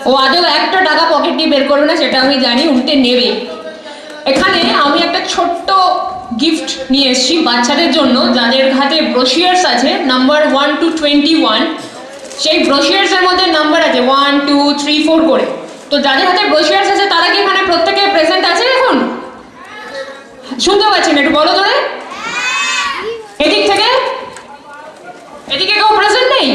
ও আদৌ একটা টাকা পকেট দিয়ে বের করবে না সেটা আমি জানি, উল্টে নেবে। এখানে আমি একটা ছোট্ট গিফট নিয়ে এসেছি বাচ্চাদের জন্য, যাদের হাতে ব্রোশিয়ার্স আছে নাম্বার 1 to 21। সেই ব্রোশিয়ার্সের মধ্যে নাম্বার আছে 1 2 3 4 করে। তো যাদের হাতে ব্রোশিয়ার্স আছে তারা কি এখানে প্রত্যেকে প্রেজেন্ট আছে? এখন শুনতে পাচ্ছেন? একটু বলো ধরে। এদিক থেকে এদিকে কেউ প্রেজেন্ট নেই?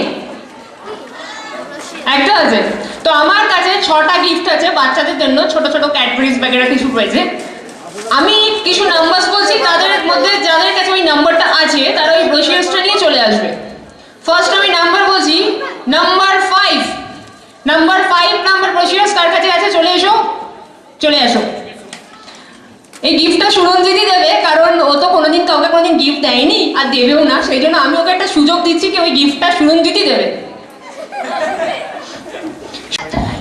একটা আছে। তো আমার কাছে 6টা গিফট আছে বাচ্চাদের জন্য, ছোট ছোট ক্যাডবেরিজ বাগেরা কিছু রয়েছে। আমি কিছু নাম্বারস বলছি, তাদের মধ্যে যাদের কাছে ওই নাম্বারটা আছে তারা ওই ব্রোশিয়ার্সটা নিয়ে চলে আসবে। ফার্স্ট আমি নাম্বার বলছি, নাম্বার 5। নাম্বার 5 নাম্বার ব্রোশিয়ার্স কার কাছে আছে? চলে এসো, চলে আসো। এই গিফটটা সুরঞ্জিতি দেবে, কারণ ও তো কোনোদিন কাউকে কোনোদিন গিফট দেয়নি আর দেবেও না, সেই জন্য আমি ওকে একটা সুযোগ দিচ্ছি কি ওই গিফটটা সুরঞ্জিতি দেবে।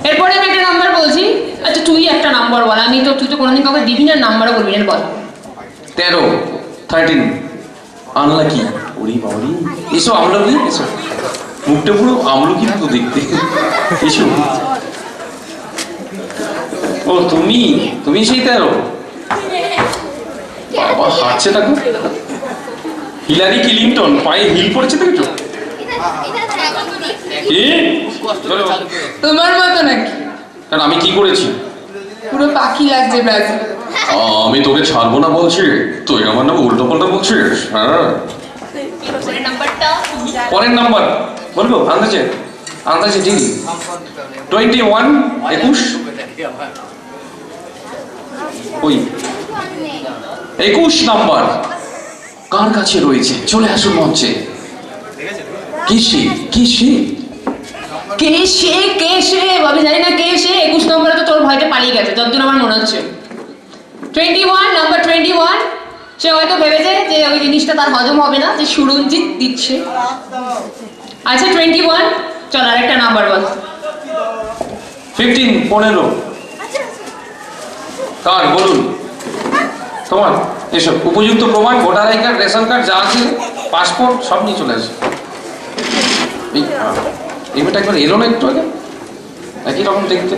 এরপরে আমি একটা নাম্বার বলছি। আচ্ছা তুই একটা নাম্বার বল, তুই তো কোনোদিন কাউকে দিবি না, নাম্বারও বলবি না, বল। 13 13 আনলাকি। ওরে বাবারি, এসো আমলকি, এসো। মুখটা পুরো আমলকি মতো দেখতে, এসো। ও তুমি তুমি সেই 13? বাবা হাঁটছে দেখো, হিলারি ক্লিনটন পায়ে হিল পড়েছে দেখছো? তোমার মতো নাকি? কারণ আমি কি করেছি? পুরো পাখি লাগছে ব্রাজিল। আমি তোকে ছাড়বো না বলছি, তুই আমার নাম উল্টো পাল্টা বলছিস। হ্যাঁ, পরের নাম্বার বলবো? আন্দাজে আন্দাজে ঠিক 21 21। ওই 21 নাম্বার কার কাছে রয়েছে? চলে আসুন মঞ্চে। কে সে? কে সে? কে সে? কে সে? আমি জানি না কে সে। 21 নম্বরে তো তোর ভয়তে পালিয়ে গেছে যতদূর আমার মনে হচ্ছে। 21 নাম্বার 21, সে হয়তো ভেবেছে যে ওই জিনিসটা তার হজম হবে না, যে সুরঞ্জিত দিচ্ছে। আচ্ছা 21, চল আরেকটা নাম্বার বল। 15 15 কার বলুন? তোমার এসব উপযুক্ত প্রমাণ, voter I card, ration card যা আছে, পাসপোর্ট সব নিয়ে চলে আসে। এই মেয়েটা একবার এলো না একটু আগে, একই রকম দেখতে।